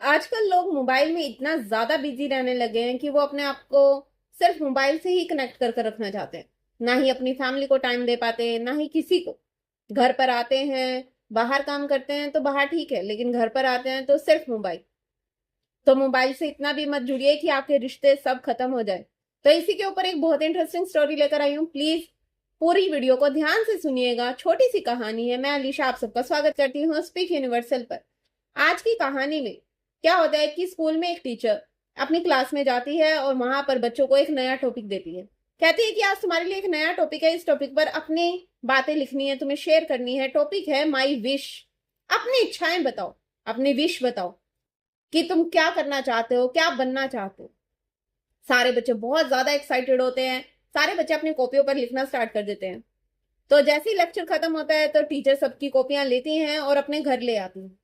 आजकल लोग मोबाइल में इतना ज्यादा बिजी रहने लगे हैं कि वो अपने आप को सिर्फ मोबाइल से ही कनेक्ट कर कर रखना चाहते हैं। ना ही अपनी फैमिली को टाइम दे पाते हैं, ना ही किसी को। घर पर आते हैं, बाहर काम करते हैं तो बाहर ठीक है, लेकिन घर पर आते हैं तो सिर्फ मोबाइल। तो मोबाइल से इतना भी मत जुड़िए कि आपके रिश्ते सब खत्म हो जाए। तो इसी के ऊपर एक बहुत इंटरेस्टिंग स्टोरी लेकर आई हूँ। प्लीज पूरी वीडियो को ध्यान से सुनिएगा। छोटी सी कहानी है। मैं अलीशा आप सबका स्वागत करती हूँ स्पीक यूनिवर्सल पर। आज की कहानी में क्या होता है कि स्कूल में एक टीचर अपनी क्लास में जाती है और वहां पर बच्चों को एक नया टॉपिक देती है। कहती है कि आज तुम्हारे लिए एक नया टॉपिक है, इस टॉपिक पर अपनी बातें लिखनी है, तुम्हें शेयर करनी है। टॉपिक है माई विश। अपनी इच्छाएं बताओ, अपनी विश बताओ कि तुम क्या करना चाहते हो, क्या बनना चाहते हो। सारे बच्चे बहुत ज्यादा एक्साइटेड होते हैं। सारे बच्चे अपनी कॉपियों पर लिखना स्टार्ट कर देते हैं। तो जैसे ही लेक्चर खत्म होता है तो टीचर सबकी कॉपियां लेती हैं और अपने घर ले आती हैं।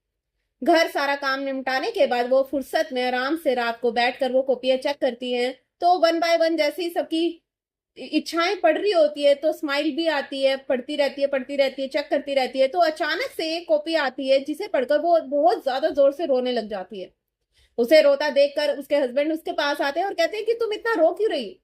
घर सारा काम निपटाने के बाद वो फुर्सत में आराम से रात को बैठकर वो कॉपियां चेक करती हैं। तो वन बाय वन जैसे ही सबकी इच्छाएं पढ़ रही होती है तो स्माइल भी आती है, पढ़ती रहती है, चेक करती रहती है। तो अचानक से एक कॉपी आती है जिसे पढ़कर वो बहुत ज्यादा जोर से रोने लग जाती है। उसे रोता देखकर उसके हस्बैंड उसके पास आते हैं और कहते हैं कि तुम इतना रो क्यों रही।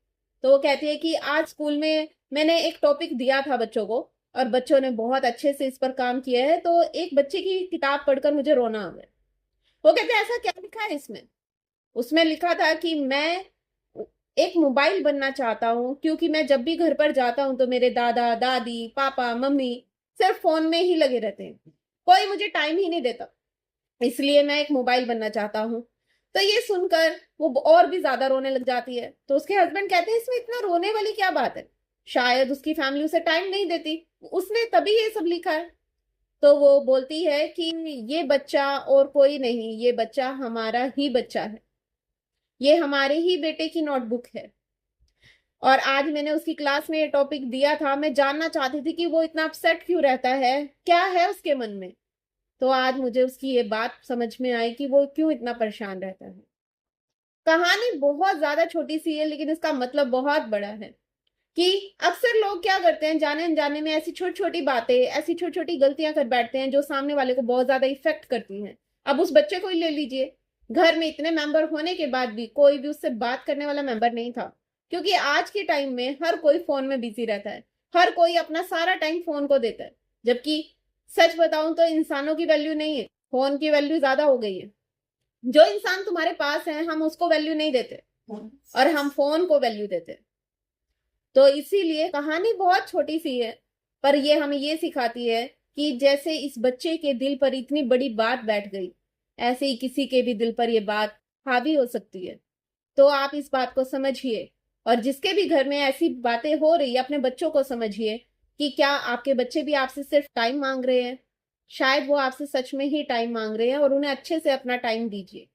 तो वो कहती है कि आज स्कूल में मैंने एक टॉपिक दिया था बच्चों को और बच्चों ने बहुत अच्छे से इस पर काम किया है, तो एक बच्चे की किताब पढ़कर मुझे रोना आ गया। वो कहते हैं ऐसा क्या लिखा है इसमें। उसमें लिखा था कि मैं एक मोबाइल बनना चाहता हूँ, क्योंकि मैं जब भी घर पर जाता हूँ तो मेरे दादा दादी पापा मम्मी सिर्फ फोन में ही लगे रहते हैं, कोई मुझे टाइम ही नहीं देता, इसलिए मैं एक मोबाइल बनना चाहता हूँ। तो ये सुनकर वो और भी ज्यादा रोने लग जाती है। तो उसके हस्बैंड कहते हैं इसमें इतना रोने वाली क्या बात है, शायद उसकी फैमिली उसे टाइम नहीं देती, उसने तभी ये सब लिखा है। तो वो बोलती है कि ये बच्चा और कोई नहीं, ये बच्चा हमारा ही बच्चा है, ये हमारे ही बेटे की नोटबुक है। और आज मैंने उसकी क्लास में ये टॉपिक दिया था, मैं जानना चाहती थी कि वो इतना अपसेट क्यों रहता है, क्या है उसके मन में। तो आज मुझे उसकी ये बात समझ में आई कि वो क्यों इतना परेशान रहता है। कहानी बहुत ज्यादा छोटी सी है लेकिन इसका मतलब बहुत बड़ा है कि अक्सर लोग क्या करते हैं, जाने अनजाने में ऐसी छोटी छोटी बातें, ऐसी छोटी छोटी गलतियां कर बैठते हैं जो सामने वाले को बहुत ज्यादा इफेक्ट करती हैं। अब उस बच्चे को ही ले लीजिए। घर में इतने मेंबर होने के बाद भी कोई भी उससे बात करने वाला मेंबर नहीं था, क्योंकि आज के टाइम में हर कोई फोन में बिजी रहता है। हर कोई अपना सारा टाइम फोन को देता है। जबकि सच बताऊं तो इंसानों की वैल्यू नहीं है, फोन की वैल्यू ज्यादा हो गई है। जो इंसान तुम्हारे पास है हम उसको वैल्यू नहीं देते और हम फोन को वैल्यू देते। तो इसीलिए कहानी बहुत छोटी सी है, पर ये हमें ये सिखाती है कि जैसे इस बच्चे के दिल पर इतनी बड़ी बात बैठ गई, ऐसे ही किसी के भी दिल पर ये बात हावी हो सकती है। तो आप इस बात को समझिए, और जिसके भी घर में ऐसी बातें हो रही है अपने बच्चों को समझिए कि क्या आपके बच्चे भी आपसे सिर्फ टाइम मांग रहे हैं। शायद वो आपसे सच में ही टाइम मांग रहे हैं और उन्हें अच्छे से अपना टाइम दीजिए।